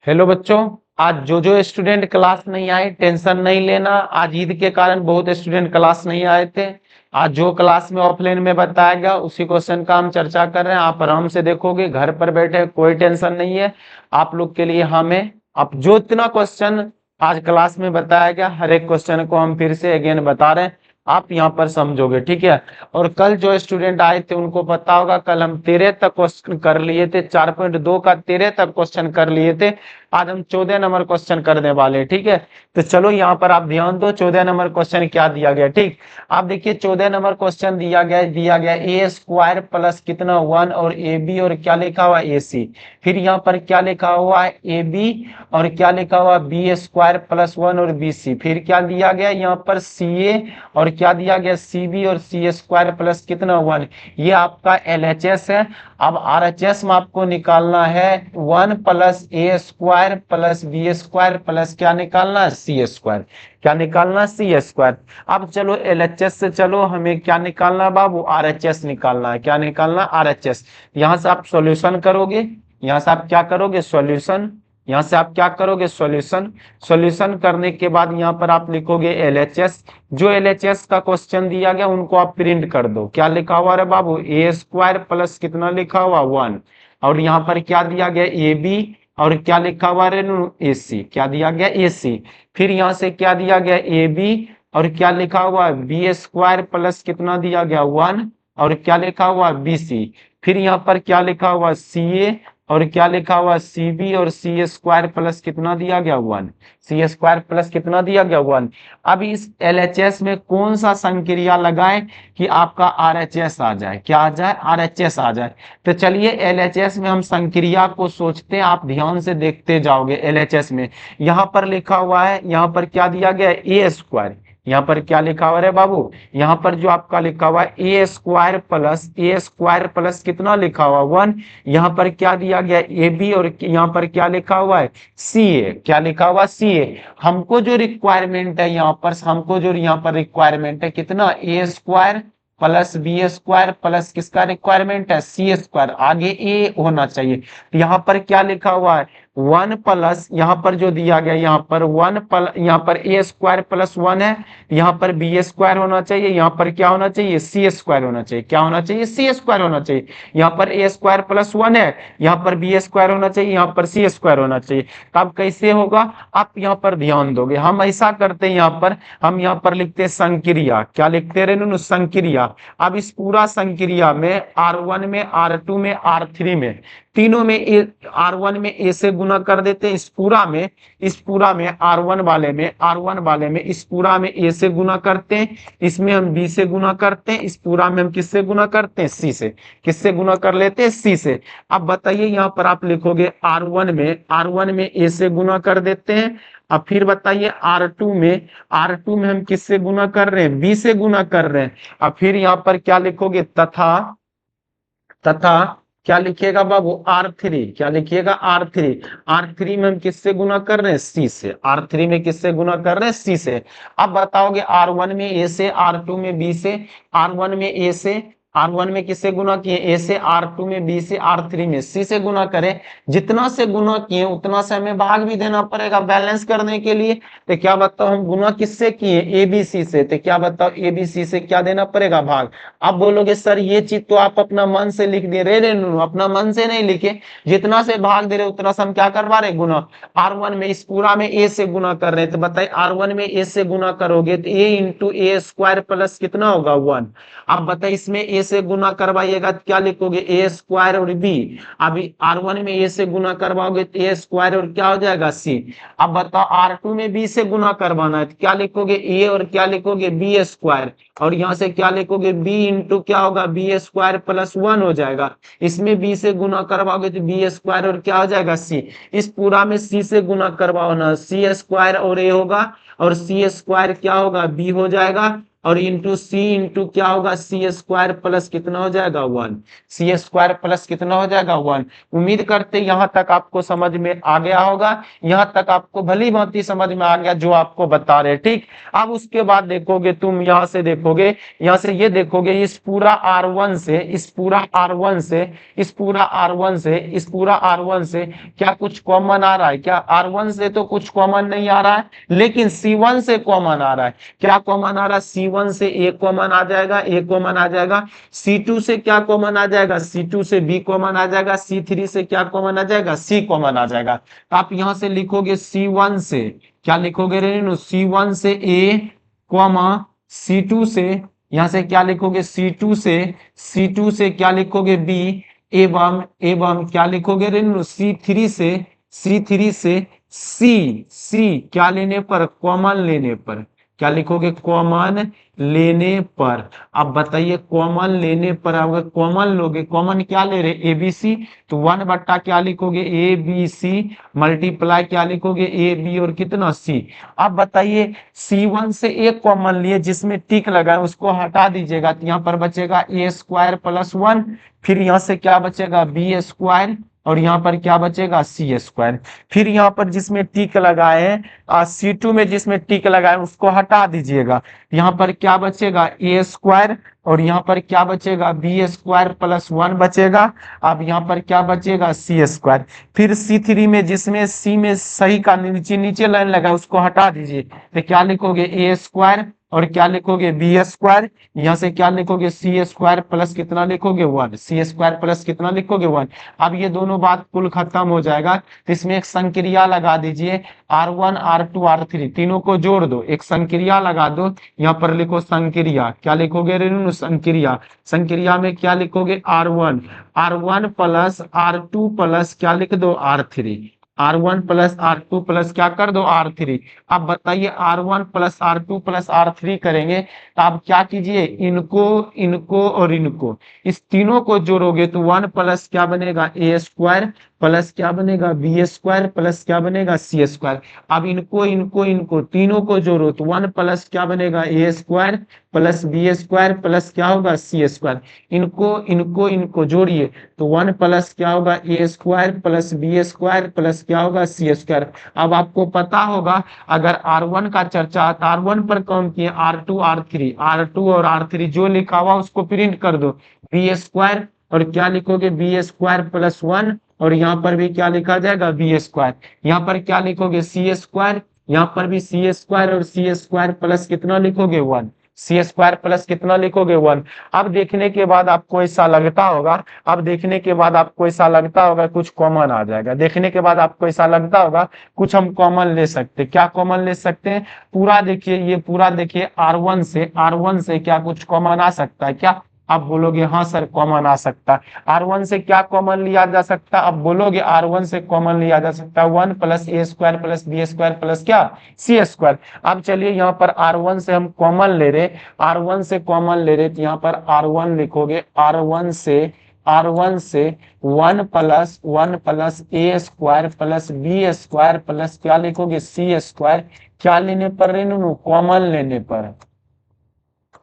Hello बच्चों। आज जो स्टूडेंट क्लास नहीं आए टेंशन नहीं लेना। आज ईद के कारण बहुत स्टूडेंट क्लास नहीं आए थे। आज जो क्लास में ऑफलाइन में बताया गया उसी क्वेश्चन का हम चर्चा कर रहे हैं। आप आराम से देखोगे, घर पर बैठे, कोई टेंशन नहीं है आप लोग के लिए। हमें अब जो इतना क्वेश्चन आज क्लास में बताया गया हर एक क्वेश्चन को हम फिर से अगेन बता रहे हैं, आप यहाँ पर समझोगे, ठीक है। और कल जो स्टूडेंट आए थे उनको पता होगा, कल हम 13 तक क्वेश्चन कर लिए थे, 4.2 का 13 तक क्वेश्चन कर लिए थे। आज हम 14 नंबर क्वेश्चन करने वाले हैं, ठीक है। तो चलो यहाँ पर आप ध्यान दो, 14 नंबर क्वेश्चन क्या दिया गया, ठीक। आप देखिए 14 नंबर क्वेश्चन दिया गया ए स्क्वायर प्लस कितना 1 और ए बी और क्या लिखा हुआ ए सी। फिर यहाँ पर क्या लिखा हुआ है ए बी और क्या लिखा हुआ बी स्क्वायर प्लस 1 और बी सी। फिर क्या दिया गया यहाँ पर सी ए और क्या दिया गया सी बी और सी स्क्वायर प्लस कितना 1। ये आपका एल एच एस है। अब आर एच एस में आपको निकालना है 1 plus a square plus B square plus क्या निकालना है सी स्क्वायर। क्या निकालना है सी स्क्वायर। अब चलो एल एच एस से चलो हमें क्या निकालना है बाबू, आर एच एस निकालना है। क्या निकालना आर एच एस। यहाँ से आप सॉल्यूशन करोगे, यहाँ से आप क्या करोगे सॉल्यूशन, यहाँ से आप क्या करोगे सॉल्यूशन। सॉल्यूशन करने के बाद यहाँ पर आप लिखोगे एल एच एस। जो एल एच एस का क्वेश्चन दिया गया उनको आप प्रिंट कर दो। क्या लिखा हुआ है बाबू ए स्क्वायर प्लस कितना लिखा हुआ 1 और यहाँ पर क्या दिया गया ए बी और क्या लिखा हुआ है ए सी। क्या दिया गया ए सी। फिर यहाँ से क्या दिया गया ए बी और क्या लिखा हुआ बी स्क्वायर प्लस कितना दिया गया 1 और क्या लिखा हुआ बी सी। फिर यहाँ पर क्या लिखा हुआ सी ए और क्या लिखा हुआ सी बी और सी स्क्वायर प्लस कितना दिया गया 1। सी स्क्वायर प्लस कितना दिया गया 1। अब इस एल एच एस में कौन सा संक्रिया लगाए कि आपका आर एच एस आ जाए, क्या आ जाए आर एच एस आ जाए। तो चलिए एल एच एस में हम संक्रिया को सोचते हैं, आप ध्यान से देखते जाओगे। एल एच एस में यहाँ पर लिखा हुआ है, यहाँ पर क्या दिया गया ए स्क्वायर, यहाँ पर क्या लिखा हुआ है बाबू, यहाँ पर जो आपका लिखा हुआ है ए स्क्वायर प्लस कितना लिखा हुआ 1। यहाँ पर क्या दिया गया ए बी और यहाँ पर क्या लिखा हुआ है सी ए। क्या लिखा हुआ सी ए। हमको जो रिक्वायरमेंट है यहाँ पर, हमको जो यहाँ पर रिक्वायरमेंट है कितना a square plus B square plus किसका रिक्वायरमेंट है सी स्क्वायर, आगे ए होना चाहिए। तो यहाँ पर क्या लिखा हुआ है 1 प्लस, यहाँ पर जो दिया गया यहाँ पर 1 प्लस, यहाँ पर ए स्क्वायर प्लस 1 है, यहाँ पर बी स्क्वायर होना चाहिए, यहाँ पर क्या होना चाहिए सी स्क्वायर होना चाहिए। क्या होना चाहिए सी स्क्वायर होना चाहिए। यहाँ पर ए स्क्वायर प्लस 1 है, यहाँ पर बी स्क्वायर होना चाहिए, यहाँ पर सी स्क्वायर होना चाहिए। तब कैसे होगा, आप यहाँ पर ध्यान दोगे। हम ऐसा करते हैं, यहाँ पर हम यहाँ पर लिखते हैं संक्रिया। क्या लिखते रहे संक्रिया। अब इस पूरा संक्रिया में R1 में R2 में R3 में तीनों में R1 में ए से गुना कर देते हैं। इस पूरा में R1 वाले में इस पूरा में ए से गुना करते हैं, इसमें हम बी से गुना करते हैं, इस पूरा में हम किससे गुना करते हैं सी से। किससे गुना कर लेते हैं सी से। अब बताइए यहाँ पर आप लिखोगे R1 में ए से गुना कर देते हैं। अब फिर बताइए R2 में हम किससे गुना कर रहे हैं बी से गुना कर रहे हैं। अब फिर यहाँ पर क्या लिखोगे तथा क्या लिखिएगा बाबू R3। क्या लिखिएगा R3 में हम किससे गुना कर रहे हैं सी से। R3 में किससे गुना कर रहे हैं सी से। अब बताओगे R1 में ए से, R2 में बी से, R1 में ए से, R1 में किससे गुना किए ए से, R2 में बी से, R3 में सी से गुना करें। जितना से गुना किए उतना से हमें भाग भी देना पड़ेगा बैलेंस करने के लिए। तो क्या बताओ हम गुना किससे किए ए बी सी से, तो क्या बताओ ए बी सी से क्या देना पड़ेगा भाग। आप बोलोगे सर ये चीज तो आप अपना मन से लिख दिए, रे अपना मन से नहीं लिखे, जितना से भाग दे रहे उतना से हम क्या करवा रहे गुना। R1 में इस पूरा में ए से गुना कर रहे हैं, तो बताइए R1 में ए से गुना करोगे तो ए इंटू ए स्क्वायर प्लस कितना होगा 1। अब बताइए इसमें ए से गुना करवाइएगा तो क्या लिखोगे ए स्क्वायर और बी। अभी R1 में ए से गुना करवाओगे तो ए स्क्वायर और क्या हो जाएगा सी। अब बताओ R2 में बी से गुना करवाना है तो क्या लिखोगे ए और क्या लिखोगे बी स्क्वायर और यहाँ से क्या लिखोगे बी इंटू क्या होगा बी स्क्वायर प्लस 1 हो जाएगा। इसमें बी से गुना करवाओगे तो बी स्क्वायर और क्या हो जाएगा सी। इस पूरा में सी से गुना करवाओ ना, सी स्क्वायर और ए होगा और सी स्क्वायर क्या होगा बी हो जाएगा और इंटू सी इंटू क्या होगा सी स्क्वायर प्लस कितना हो जाएगा 1, सी स्क्वायर प्लस कितना हो जाएगा 1। उम्मीद करते यहाँ तक आपको समझ में आ गया होगा, यहाँ तक आपको भली भांति समझ में आ गया जो आपको बता रहे, ठीक। अब उसके बाद देखोगे तुम यहाँ से देखोगे, यहाँ से ये देखोगे इस पूरा R1 से, इस पूरा R1 से, इस पूरा R1 से, इस पूरा R1 से क्या कुछ कॉमन आ रहा है? क्या R1 से तो कुछ कॉमन नहीं आ रहा है, लेकिन C1 से कॉमन आ रहा है। क्या कॉमन आ रहा है? C1 से A कॉमन आ जाएगा, A कॉमन आ जाएगा। C2 से क्या कॉमन आ जाएगा? C2 से B कॉमन आ जाएगा। C3 से क्या कॉमन आ जाएगा? C कॉमन आ जाएगा। तो आप यहां से लिखोगे C1 से क्या लिखोगे रेनू? C1 से A कॉमा C2 से, यहां से क्या लिखोगे? C2 से क्या लिखोगे? B एवं एवं क्या लिखोगे रेनू? C3 से सी क्या लेने पर? कॉमन लेने पर। क्या लिखोगे? कॉमन लेने पर। अब बताइए कॉमन लेने पर अगर कॉमन लोगे, कॉमन क्या ले रहे? एबीसी, तो 1 बट्टा क्या लिखोगे? ए बी सी मल्टीप्लाई क्या लिखोगे? ए बी और कितना? सी। अब बताइए C1 से एक कॉमन लिए जिसमें टिक लगा है उसको हटा दीजिएगा, तो यहाँ पर बचेगा ए स्क्वायर प्लस 1, फिर यहाँ से क्या बचेगा? बी स्क्वायर, और यहाँ पर क्या बचेगा? सी स्क्वायर। फिर यहाँ पर जिसमें टिक लगाए हैं C2 में जिसमें टिक लगाए उसको हटा दीजिएगा, यहाँ पर क्या बचेगा? ए स्क्वायर, और यहाँ पर क्या बचेगा? बी स्क्वायर प्लस 1 बचेगा। अब यहाँ पर क्या बचेगा? सी स्क्वायर। फिर C3 में जिसमें सी में सही का नीचे नीचे लाइन लगा उसको हटा दीजिए, तो क्या लिखोगे? ए स्क्वायर, और क्या लिखोगे? B square. यहाँ से क्या लिखोगे? सी स्क्वायर प्लस कितना लिखोगे? 1। सी स्क्वायर प्लस कितना लिखोगे? 1। अब ये दोनों बात कुल खत्म हो जाएगा, तो इसमें एक संक्रिया लगा दीजिए, R1 R2 R3 तीनों को जोड़ दो, एक संक्रिया लगा दो। यहाँ पर लिखो संक्रिया, क्या लिखोगे रेनू? संक्रिया। संक्रिया में क्या लिखोगे? R1 प्लस R2 प्लस क्या लिख दो? R3। R1 plus R2 plus क्या कर दो? R3। अब बताइए R1 plus R2 plus R3 करेंगे तो आप क्या कीजिए? इनको इनको और इनको इस तीनों को जोड़ोगे तो 1 प्लस क्या बनेगा? ए स्क्वायर प्लस क्या बनेगा? बी स्क्वायर प्लस क्या बनेगा? सी स्क्वायर। अब इनको इनको इनको तीनों को जोड़ो तो 1 प्लस क्या बनेगा? ए square plus B square plus क्या होगा? C square. इनको इनको इनको जोड़िए तो 1 प्लस क्या होगा? A square plus B square plus क्या होगा? C square. अब आपको पता होगा अगर R1 का चर्चा R1 पर कौन किए? R2 और R3 जो लिखा हुआ उसको प्रिंट कर दो, बी स्क्वायर और क्या लिखोगे? बी स्क्वायर प्लस 1, और यहाँ पर भी क्या लिखा जाएगा? B square. यहाँ पर क्या लिखोगे? सी स्क्वायर, यहाँ पर भी सी स्क्वायर और सी स्क्वायर प्लस कितना लिखोगे? 1। सी स्क्वायर प्लस कितना लिखोगे? 1। अब देखने के बाद आपको ऐसा लगता होगा, अब देखने के बाद आपको ऐसा लगता होगा कुछ कॉमन आ जाएगा, देखने के बाद आपको ऐसा लगता होगा कुछ हम कॉमन ले सकते। क्या कॉमन ले सकते हैं? पूरा देखिए, ये पूरा देखिए R1 से क्या कुछ कॉमन आ सकता है क्या? आप बोलोगे हाँ सर कॉमन आ सकता है। R1 से क्या कॉमन लिया जा सकता है? आप बोलोगे R1 से कॉमन लिया जा सकता है 1 plus a square plus B square plus क्या? C square. अब चलिए यहाँ पर R1 से हम कॉमन ले रहे, R1 से कॉमन ले रहे तो यहाँ पर R1 लिखोगे, R1 से 1 plus a square plus B square plus क्या लिखोगे? C square. क्या लेने पर रेनू? कॉमन लेने पर।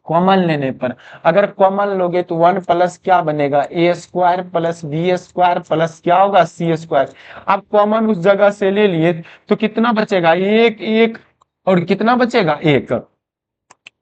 कॉमन लेने पर अगर कॉमन लोगे तो 1 प्लस क्या बनेगा? ए square plus B square plus क्या होगा? C square. अब कॉमन उस जगह से ले लिए तो कितना बचेगा? एक एक, और कितना बचेगा? एक।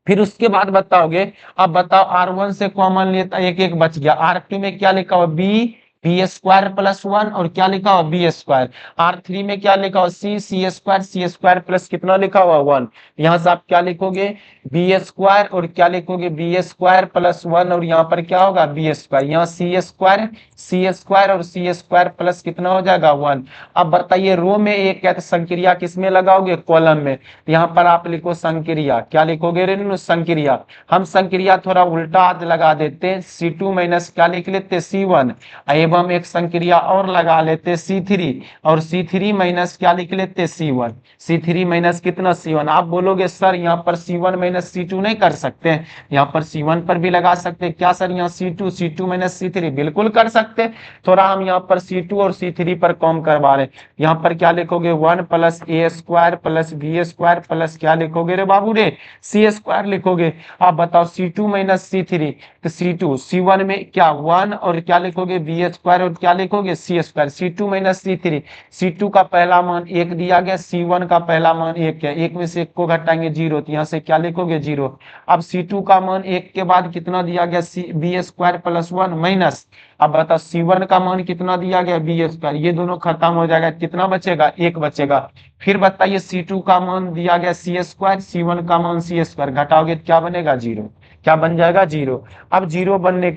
फिर उसके बाद बताओगे, अब बताओ R1 से कॉमन लेता एक एक बच गया, R2 में क्या लिखा हुआ? बी स्क्वायर प्लस 1, और क्या लिखा हुआ? B square. R3 में क्या लिखा हुआ? सी स्क्वायर प्लस कितना लिखा हुआ? 1। यहाँ से आप क्या लिखोगे? बी स्क्वायर, और क्या लिखोगे? बी स्क्वायर प्लस 1, और यहाँ पर क्या होगा? B square. यहाँ सी स्क्वायर और सी स्क्वायर प्लस कितना हो जाएगा? 1। अब बताइए रो में एक क्या संक्रिया किस में लगाओगे? कॉलम में। यहाँ पर आप लिखो संक्रिया, क्या लिखोगे रेनू? संक्रिया। हम संक्रिया थोड़ा उल्टा हाथ लगा देते हैं, C2 माइनस क्या लिख लेते? C1 एवं हम एक संक्रिया और लगा लेते C3 और C3 माइनस क्या लिख लेते C1, C3 माइनस कितना C1। आप बोलोगे सर यहाँ पर C1 माइनस C2 नहीं कर सकते हैं, यहाँ पर C1 पर भी लगा सकते हैं क्या सर, यहाँ C2 माइनस C3 बिल्कुल कर सकते हैं। थोड़ा हम यहाँ पर C2 और C3 पर कम करवा रहे हैं, यहाँ पर क्या लिखोगे 1 plus a square plus B square plus क्या लिखोगे रे बाबू रे C स्क्वायर लिखोगे। आप बताओ C2 माइनस C3 तो C2 C1 में क्या 1 और क्या लिखोगे बी स्क्वायर और क्या लिखोगे C square. C2 minus C3, C2 का पहला मान 1 दिया गया, C1 का पहला मान 1 है, 1 में से 1 को घटाएंगे 0 तो यहाँ से क्या लिखोगे 0। अब C2 का मान 1 के बाद कितना दिया गया बी स्क्वायर प्लस 1 माइनस, अब बताओ C1 का मान कितना दिया गया बी स्क्वायर, ये दोनों खत्म हो जाएगा, कितना बचेगा 1 बचेगा। फिर बताइए C2 का मान दिया गया C स्क्वायर, C1 का मान C स्क्वायर, घटाओगे तो क्या बनेगा 0, क्या बन जाएगा 0। अब 0 बनने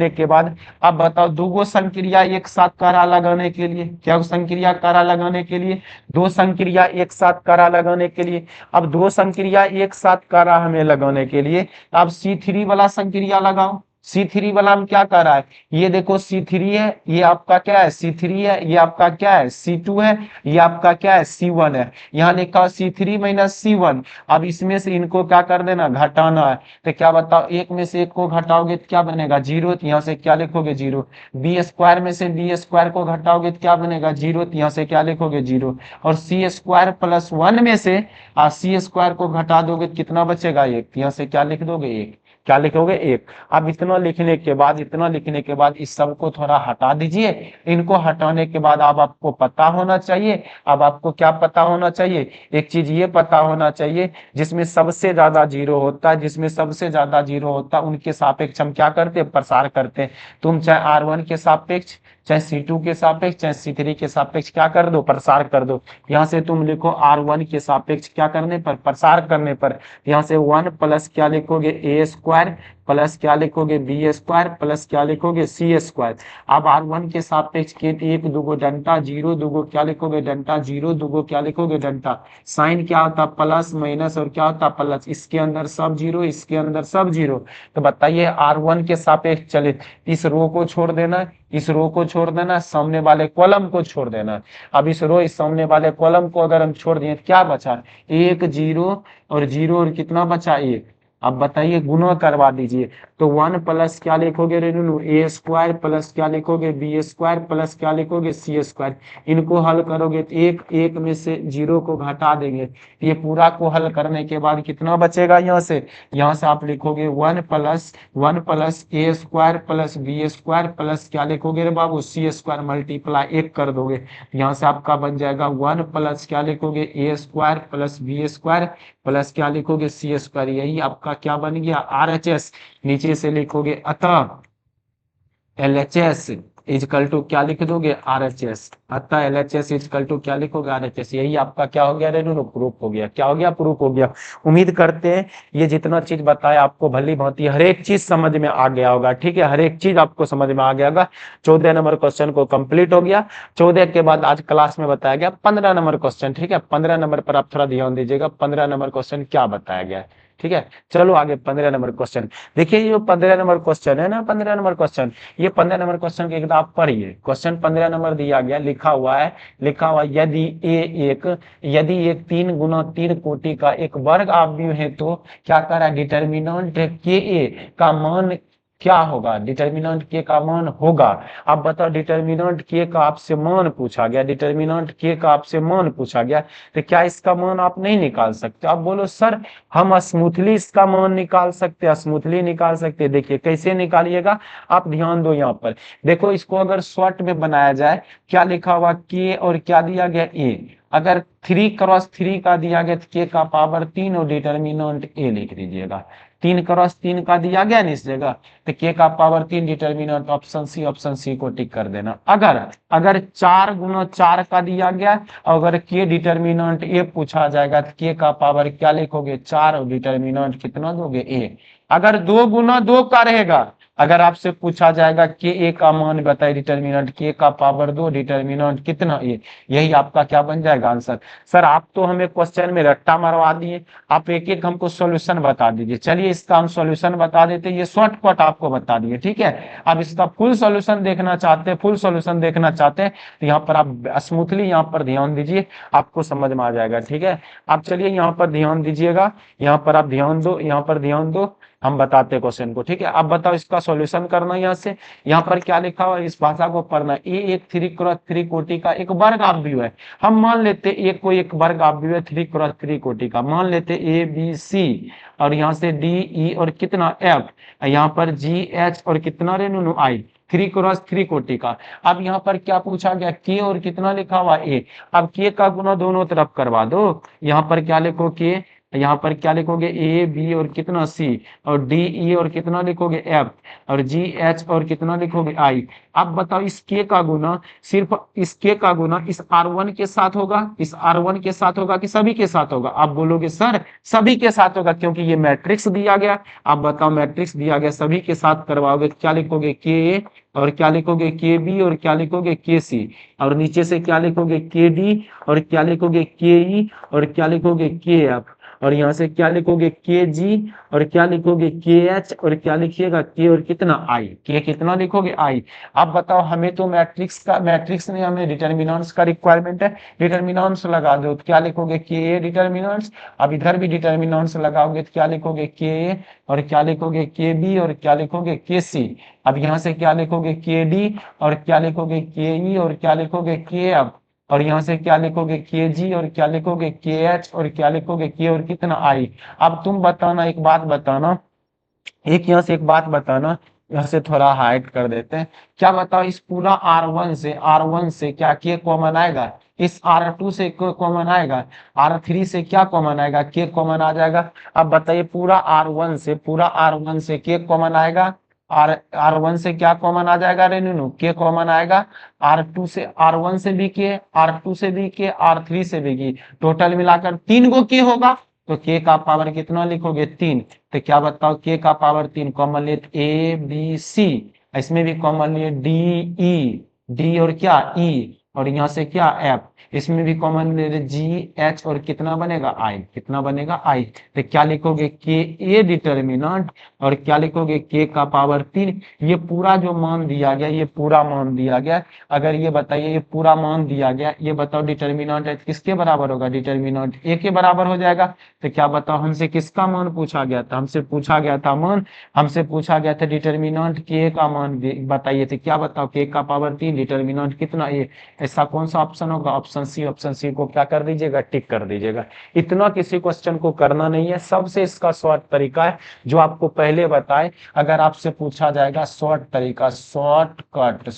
के बाद अब बताओ दो संक्रिया एक साथ कारा लगाने के लिए, क्या संक्रिया कारा लगाने के लिए, दो संक्रिया एक साथ कारा लगाने के लिए। अब दो संक्रिया एक साथ कारा हमें लगाने के लिए अब C3 वाला संक्रिया लगाओ। C3 वाला हम क्या कर रहा है, ये देखो C3 है, ये आपका क्या है C3 है, ये आपका क्या है C2 है, ये आपका क्या है C1 है। यहाँ लिखा C3 माइनस C1। अब इसमें से इनको क्या कर देना घटाना है, तो क्या बताओ 1 में से 1 को घटाओगे तो क्या बनेगा 0, तो यहाँ से क्या लिखोगे 0। बी स्क्वायर में से बी स्क्वायर को घटाओगे तो क्या बनेगा 0, तो यहाँ से क्या लिखोगे 0। और C स्क्वायर प्लस 1 में से C स्क्वायर को घटा दोगे तो कितना बचेगा 1, यहाँ से क्या लिख दोगे 1, क्या लिखोगे 1। अब इतना लिखने के बाद इस सब को थोड़ा हटा दीजिए। इनको हटाने के बाद अब आपको पता होना चाहिए, अब आपको क्या पता होना चाहिए, एक चीज ये पता होना चाहिए जिसमें सबसे ज्यादा जीरो होता है, जिसमें सबसे ज्यादा जीरो होता है उनके सापेक्ष हम क्या करते हैं प्रसार करते हैं। तुम चाहे R1 के सापेक्ष, चाहे C2 के सापेक्ष, चाहे C3 के सापेक्ष क्या कर दो प्रसार कर दो। यहाँ से तुम लिखो R1 के सापेक्ष क्या करने पर प्रसार करने पर, यहाँ से 1 प्लस क्या लिखोगे ए स्क्वायर प्लस क्या लिखोगे बी स्क्वायर प्लस क्या लिखोगे C स्क्वायर। अब R1 के सापेक्ष के 1 2 डंटा 0 2 क्या लिखोगे डंटा 0 2 क्या लिखोगे डंटा। साइन क्या होता प्लस माइनस और क्या होता प्लस, इसके अंदर सब 0 इसके अंदर सब 0। तो बताइए R1 के सापेक्ष चले, इस रो को छोड़ देना, इस रो को छोड़ देना, सामने वाले कॉलम को छोड़ देना। अब इस रो इस सामने वाले कॉलम को अगर हम छोड़ दिए तो क्या बचा 1 0 और 0 और कितना बचा 1। अब बताइए गुणा करवा दीजिए, तो 1 प्लस क्या लिखोगे रेनू ए स्क्वायर प्लस क्या लिखोगे बी स्क्वायर प्लस क्या लिखोगे C स्क्वायर। इनको हल करोगे तो 1 में से 0 को घटा देंगे, ये पूरा को हल करने के बाद कितना बचेगा, यहाँ से आप लिखोगे 1 plus a square plus B square plus क्या लिखोगे रे बाबू C स्क्वायर मल्टीप्लाई 1 कर दोगे, यहाँ से आपका बन जाएगा 1 प्लस क्या लिखोगे a square plus B square plus क्या लिखोगे C स्क्वायर। यही आपका क्या बन गया RHS। नीचे से लिखोगे अतः LHS इजकल टू क्या लिख दोगे RHS, अतः LHS इजकल टू क्या लिखोगे RHS। यही आपका क्या हो गया रेनू प्रूफ हो गया, क्या हो गया प्रूफ हो गया। उम्मीद करते हैं ये जितना चीज बताया आपको भली भांति हर एक चीज समझ में आ गया होगा, ठीक है, हर एक चीज आपको समझ में आ गया होगा। 14 नंबर क्वेश्चन को कंप्लीट हो गया। 14 के बाद आज क्लास में बताया गया 15 नंबर क्वेश्चन, ठीक है, 15 नंबर पर आप थोड़ा ध्यान दीजिएगा, 15 नंबर क्वेश्चन क्या बताया गया है, ठीक है। चलो आगे 15 नंबर क्वेश्चन देखिए, ये 15 नंबर क्वेश्चन है ना, 15 नंबर क्वेश्चन, ये 15 नंबर क्वेश्चन के आप पढ़िए। क्वेश्चन 15 नंबर दिया गया, लिखा हुआ यदि एक 3 गुना 3 कोटि का एक वर्ग आव्यूह है तो क्या करा डिटर्मिनेंट के ए का मान क्या होगा, डिटर्मिनेंट के का मान होगा। अब बताओ डिटर्मिनेंट के का आपसे मान पूछा गया, डिटर्मिनेंट के का आपसे मान पूछा गया, तो क्या इसका मान आप नहीं निकाल सकते। आप बोलो सर हम स्मूथली इसका मान निकाल सकते हैं, स्मूथली निकाल सकते हैं। देखिए कैसे निकालिएगा, आप ध्यान दो यहाँ पर देखो, इसको अगर शॉर्ट में बनाया जाए, क्या लिखा हुआ के और क्या दिया गया ए, अगर 3 क्रॉस 3 का दिया गया तो के का पावर 3 और डिटर्मिनेंट ए लिख दीजिएगा। 3 क्रॉस 3 का दिया गया ना इस जगह, तो के का पावर 3 डिटर्मिनेंट ऑप्शन सी को टिक कर देना। अगर 4 गुना 4 का दिया गया, अगर के डिटर्मिनेंट ए पूछा जाएगा तो के का पावर क्या लिखोगे 4 और डिटर्मिनेंट कितना दोगे ए। अगर 2 गुना 2 का रहेगा, अगर आपसे पूछा जाएगा के ए का मान बताए, डिटर्मिनेंट के का पावर 2, डिटर्मिनेंट कितना ए, यही आपका क्या बन जाएगा आंसर। सर आप तो हमें क्वेश्चन में रट्टा मरवा दिए, आप एक एक हमको सॉल्यूशन बता दीजिए। चलिए इसका हम सॉल्यूशन बता देते, ये शॉर्टकट आपको बता दिए, ठीक है। अब इसका फुल सॉल्यूशन देखना चाहते हैं, फुल सॉल्यूशन देखना चाहते हैं तो यहाँ पर आप स्मूथली यहाँ पर ध्यान दीजिए, आपको समझ में आ जाएगा, ठीक है। आप चलिए यहाँ पर ध्यान दीजिएगा, यहाँ पर आप ध्यान दो, यहाँ पर ध्यान दो, हम बताते हैं क्वेश्चन को, ठीक है। अब बताओ इसका सॉल्यूशन करना है यहाँ से, यहाँ पर क्या लिखा हुआ है, इस भाषा को पढ़ना। ए एक 3x3 कोटि का एक वर्ग आव्यूह है। हम मान लेते ए को एक वर्ग आव्यूह है 3x3 कोटि का, मान लेते ए बी सी और यहाँ से डी ई और कितना एफ, यहाँ पर जी एच और कितना रेनू आई, 3x3 कोटि का। अब यहाँ पर क्या पूछा गया, के और कितना लिखा हुआ ए। अब के का गुना दोनों तरफ करवा दो, यहाँ पर क्या लिखो के, यहाँ पर क्या लिखोगे ए बी और कितना सी, और डी ई और कितना लिखोगे एफ, और जी एच और कितना लिखोगे आई। अब बताओ इस के का गुना, सिर्फ इस के का गुना इस R1 के साथ होगा, इस R1 के साथ होगा कि सभी के साथ होगा। आप बोलोगे सर सभी के साथ होगा क्योंकि ये मैट्रिक्स दिया गया। आप बताओ मैट्रिक्स दिया गया, सभी के साथ करवाओगे क्या लिखोगे के, और क्या लिखोगे के बी और क्या लिखोगे के सी, और नीचे से क्या लिखोगे के डी और क्या लिखोगे के ई और क्या लिखोगे के एफ, और यहाँ से क्या लिखोगे के जी और क्या लिखोगे के एच और क्या लिखिएगा के और कितना आई, के कितना लिखोगे आई। अब बताओ हमें तो मैट्रिक्स नहीं, हमें डिटर्मिनेंट्स का रिक्वायरमेंट है। डिटर्मिनेंट्स लगा दो तो क्या लिखोगे के ए डिटर्मिनेंट्स, अब इधर भी डिटर्मिनेंट्स लगाओगे तो क्या लिखोगे के ए और क्या लिखोगे के बी और क्या लिखोगे के सी। अब यहाँ से क्या लिखोगे के डी और क्या लिखोगे के ई और क्या लिखोगे के एफ, और यहाँ से क्या लिखोगे के जी और क्या लिखोगे के एच और क्या लिखोगे के और कितना आई। अब तुम बताना, एक बात बताना, एक यहाँ से एक बात बताना, यहाँ से थोड़ा हाइड कर देते हैं। क्या बताओ इस पूरा R1 से क्या के कॉमन आएगा, इस R2 से कॉमन आएगा, R3 से क्या कॉमन आएगा, के कॉमन आ जाएगा। अब बताइए पूरा R1 से के कॉमन आएगा, R1 से क्या कॉमन आ जाएगा रेनू, के कॉमन आएगा। R2 से R1 से भी के, R2 से भी के, R3 से भी के, टोटल मिलाकर 3 गो के होगा तो के का पावर कितना लिखोगे 3। तो क्या बताओ के का पावर 3 कॉमन ले ए बी सी, इसमें भी कॉमन ले डी ई, डी और क्या ई, और यहाँ से क्या एफ, इसमें भी कॉमन ले जी एच और कितना बनेगा आई, कितना बनेगा आई। तो क्या लिखोगे के ए डिटर्मिनेंट और क्या लिखोगे के का पावर 3। ये पूरा जो मान दिया गया, ये पूरा मान दिया गया। अगर ये बताइए ये पूरा मान दिया गया, ये बताओ डिटर्मिनेंट किसके बराबर होगा, डिटर्मिनेंट ए के बराबर हो जाएगा। तो क्या बताओ हमसे किसका मान पूछा गया था, हमसे पूछा गया था मान, हमसे पूछा गया था डिटर्मिनेंट के का मान बताइए। तो क्या बताओ के का पावर 3, डिटर्मिनेंट कितना ए। ऐसा कौन सा ऑप्शन होगा, ऑप्शन सी को क्या कर दीजिएगा, टिक कर दीजिएगा। इतना किसी क्वेश्चन को करना नहीं है, सबसे इसका शॉर्ट तरीका है जो आपको पहले बताए। अगर आपसे पूछा जाएगा शॉर्ट तरीका, शॉर्टकट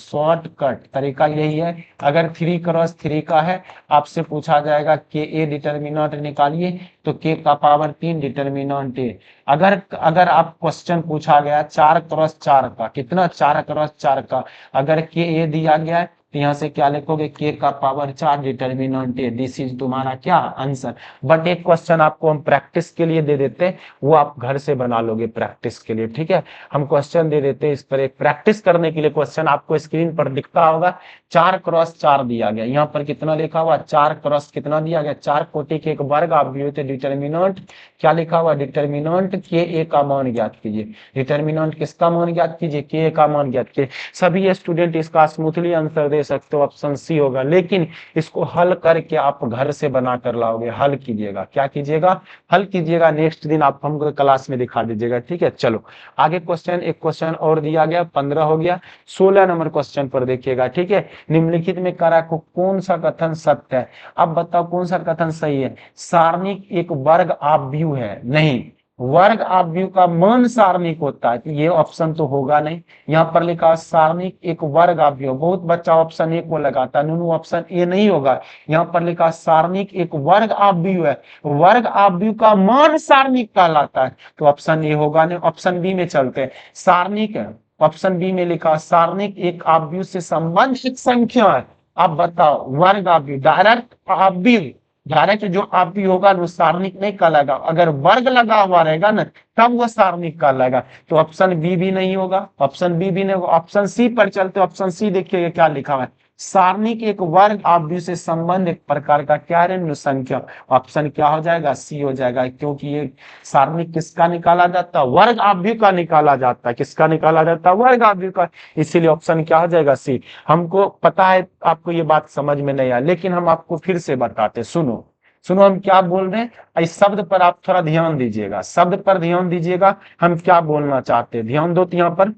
तरीका यही है। अगर 3x3 का है, आपसे पूछा जाएगा के ए डिटर्मिनेंट निकालिए तो के का पावर 3 डिटर्मिनेंट ए। अगर आप क्वेश्चन पूछा गया 4x4 का, कितना 4x4 का, अगर के ए दिया गया है तो यहाँ से क्या लिखोगे के का power 4 determinant A. This is तुम्हारा क्या आंसर। बट एक क्वेश्चन आपको हम प्रैक्टिस के लिए दे देते हैं, वो आप घर से बना लोगे प्रैक्टिस के लिए, ठीक है। हम क्वेश्चन दे देते हैं इस पर, एक प्रैक्टिस करने के लिए क्वेश्चन आपको स्क्रीन पर दिखता होगा। 4x4 दिया गया, यहाँ पर कितना लिखा हुआ 4x कितना दिया गया, 4 कोटि के एक वर्ग आव्यूह थे। डिटर्मिनेंट क्या लिखा हुआ, डिटर्मिनेंट के ए का मान ज्ञात कीजिए। डिटर्मिनेंट किसका मान ज्ञात कीजिए, के ए का मान ज्ञात कीजिए। सभी स्टूडेंट इसका स्मूथली आंसर दे सकते हो, ऑप्शन सी होगा। लेकिन इसको हल करके आप घर से बना कर लाओगे, हल कीजिएगा, क्या कीजिएगा, हल कीजिएगा। नेक्स्ट दिन आप हमको क्लास में दिखा दीजिएगा, ठीक है। चलो आगे क्वेश्चन, एक क्वेश्चन और दिया गया, 15 हो गया। 16 नंबर क्वेश्चन पर देखिएगा, ठीक है। निम्नलिखित में कारक कौन सा कथन सत्य है। अब बताओ कौन सा कथन सही है। सारणिक एक वर्ग आव्यूह है, नहीं, वर्ग आव्यूह का मान सारणिक होता है, तो ये ऑप्शन तो होगा नहीं। यहाँ पर लिखा सारणिक एक वर्ग आव्यूह, बहुत बच्चा ऑप्शन ए को लगाता है, नूनू ऑप्शन ए नहीं होगा। यहाँ पर लिखा सारणिक एक वर्ग आव्यूह है, वर्ग आव्यूह का मान सारणिक कहलाता है, तो ऑप्शन ए होगा नहीं। ऑप्शन बी में चलते हैं। सारणिक है, ऑप्शन बी में लिखा सारणिक एक आव्यूह से संबंधित संख्या है। अब बताओ वर्ग आव्यूह, डायरेक्ट आव्यूह, डायरेक्ट जो आप भी होगा वो सारणिक नहीं कहलाएगा, अगर वर्ग लगा हुआ रहेगा ना तब वो सारणिक कहलाएगा। तो ऑप्शन बी भी नहीं होगा, ऑप्शन बी भी नहीं होगा। ऑप्शन सी पर चलते, ऑप्शन सी देखिए क्या लिखा हुआ है, सारणिक एक वर्ग आव्यूह से संबंध एक प्रकार का क्या ऋण संख्या। ऑप्शन क्या हो जाएगा, सी हो जाएगा, क्योंकि ये सारणिक किसका निकाला जाता है, वर्ग आव्यूह का निकाला जाता है। किसका निकाला जाता है, वर्ग आव्यूह का। इसीलिए ऑप्शन क्या हो जाएगा, सी। हमको पता है आपको ये बात समझ में नहीं आया, लेकिन हम आपको फिर से बताते, सुनो सुनो हम क्या बोल रहे हैं। इस शब्द पर आप थोड़ा ध्यान दीजिएगा, शब्द पर ध्यान दीजिएगा, हम क्या बोलना चाहते हैं, ध्यान दो। तो यहाँ पर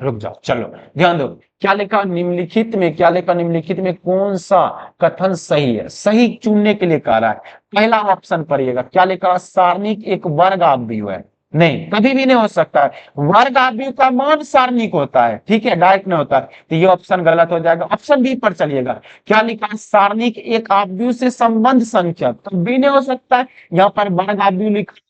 रुक जाओ, चलो ध्यान दो, क्या लिखा निम्नलिखित में, क्या लिखा निम्नलिखित में कौन सा कथन सही है, सही चुनने के लिए कह रहा है। पहला ऑप्शन पढ़िएगा, क्या लिखा, सारणिक एक वर्ग आव्यूह है। नहीं, कभी भी नहीं हो सकता है, वर्ग आव्यूह का मान सारणिक होता है, ठीक है, डायरेक्ट नहीं होता है। तो ये ऑप्शन गलत हो जाएगा। ऑप्शन बी पर चलिएगा, क्या लिखा है, सारणिक एक आव्यूह से संबंध संख्या, तब भी नहीं हो सकता है। यहाँ पर वर्ग आव्यूह लिखा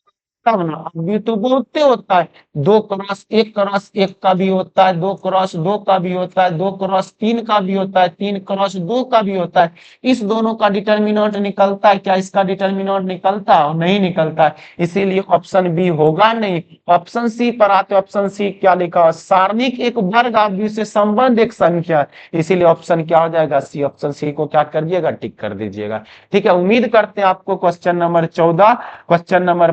तब ना, अभी तो बोलते होता है 2x1 का भी होता है, 2x2 का भी होता है, 2x3 का भी होता है, 3x2 का भी होता है। इस दोनों का डिटर्मिनेंट निकलता है क्या, इसका डिटर्मिनेंट निकलता है, नहीं निकलता है। इसीलिए ऑप्शन बी होगा नहीं। ऑप्शन सी पर आते, ऑप्शन सी क्या लिखा, सारणिक एक वर्ग आव्यूह से संबंध एक संख्या, इसीलिए ऑप्शन क्या हो जाएगा, सी। ऑप्शन सी को क्या कर दिएगा, टिक कर दीजिएगा। ठीक है, उम्मीद करते हैं आपको क्वेश्चन नंबर 14, क्वेश्चन नंबर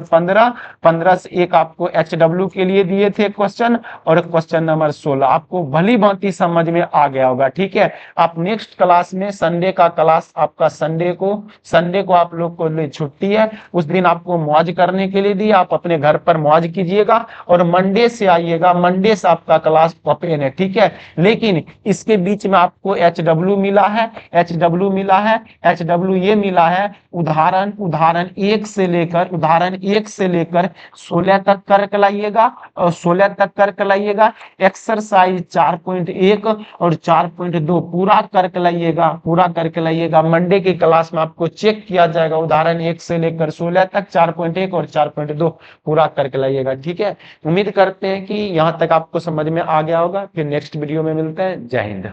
15 से एक आपको HW के लिए दिए थे क्वेश्चन, और क्वेश्चन नंबर 16 आपको भली भांति समझ में आ गया होगा। ठीक है, आप नेक्स्ट क्लास में, संडे का क्लास आपका, संडे को आप लोग को लिए छुट्टी है, उस दिन आपको मौज करने के लिए दिया, आप अपने घर पर मौज कीजिएगा, और मंडे से आइएगा, मंडे से आपका क्लास ओपन है। ठीक है, लेकिन इसके बीच में आपको HW मिला है, HW मिला है, HW ये मिला है, उदाहरण 1 से लेकर 16 तक करके लाइएगा, और 16 तक करके लाइएगा। एक्सरसाइज 4.1 और 4.2 पूरा करके लाइएगा। मंडे की क्लास में आपको चेक किया जाएगा, उदाहरण 1 से लेकर 16 तक 4.1 और 4.2 पूरा करके लाइएगा। ठीक है, उम्मीद करते हैं कि यहाँ तक आपको समझ में आ गया होगा। फिर नेक्स्ट वीडियो में मिलते हैं। जय हिंद।